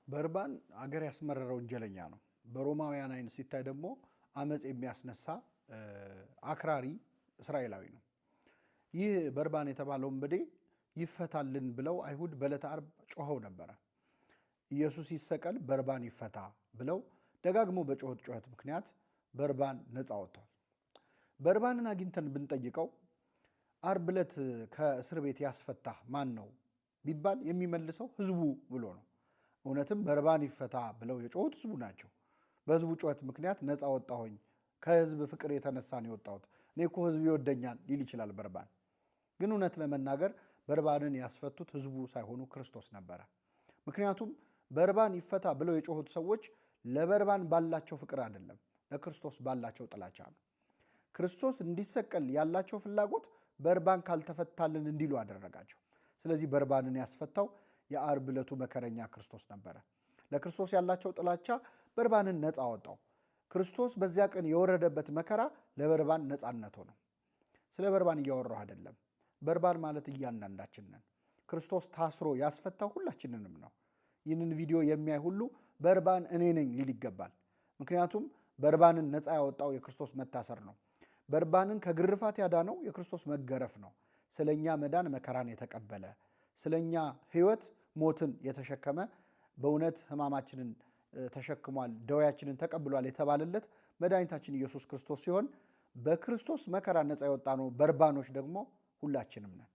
በርባን አገር ያስመረረ ወንጀለኛ ነው። በሮማውያን አይን ሲታይ ደግሞ አመጽ የሚያስነሳ አክራሪ እስራኤላዊ ነው። ይህ በርባን የተባለው ወንበዴ ይፈታልን ብለው አይሁድ በዕለተ ዓርብ ጮኸው ነበረ። ኢየሱስ ይሰቀል፣ በርባን ይፈታ ብለው ደጋግሞ በጮኸት ጩኸት ምክንያት በርባን ነፃ ወጥቷል። በርባንን አግኝተን ብንጠይቀው ዓርብ ዕለት ከእስር ቤት ያስፈታ ማን ነው ቢባል የሚመልሰው ህዝቡ ብሎ ነው። እውነትም በርባን ይፈታ ብለው የጮሁት ህዝቡ ናቸው። በህዝቡ ጩኸት ምክንያት ነፃ ወጣሁኝ፣ ከህዝብ ፍቅር የተነሳ ነው የወጣሁት፣ እኔ እኮ ህዝብ ይወደኛል ሊል ይችላል በርባን። ግን እውነት ለመናገር በርባንን ያስፈቱት ህዝቡ ሳይሆኑ ክርስቶስ ነበረ። ምክንያቱም በርባን ይፈታ ብለው የጮሁት ሰዎች ለበርባን ባላቸው ፍቅር አይደለም፣ ለክርስቶስ ባላቸው ጥላቻ ነው። ክርስቶስ እንዲሰቀል ያላቸው ፍላጎት በርባን ካልተፈታልን እንዲሉ አደረጋቸው። ስለዚህ በርባንን ያስፈታው የዓርብ ዕለቱ መከረኛ ክርስቶስ ነበረ። ለክርስቶስ ያላቸው ጥላቻ በርባንን ነፃ አወጣው። ክርስቶስ በዚያ ቀን የወረደበት መከራ ለበርባን ነፃነቱ ነው። ስለ በርባን እያወራሁ አይደለም። በርባን ማለት እያንዳንዳችን ነን። ክርስቶስ ታስሮ ያስፈታው ሁላችንንም ነው። ይህንን ቪዲዮ የሚያይ ሁሉ በርባን እኔ ነኝ ሊል ይገባል። ምክንያቱም በርባንን ነፃ ያወጣው የክርስቶስ መታሰር ነው። በርባንን ከግርፋት ያዳነው የክርስቶስ መገረፍ ነው። ስለኛ መዳን መከራን የተቀበለ፣ ስለኛ ሕይወት ሞትን የተሸከመ፣ በእውነት ሕማማችንን ተሸክሟል፣ ደዌያችንን ተቀብሏል የተባለለት መድኃኒታችን ኢየሱስ ክርስቶስ ሲሆን በክርስቶስ መከራ ነፃ የወጣ ነው። በርባኖች ደግሞ ሁላችንም ነን።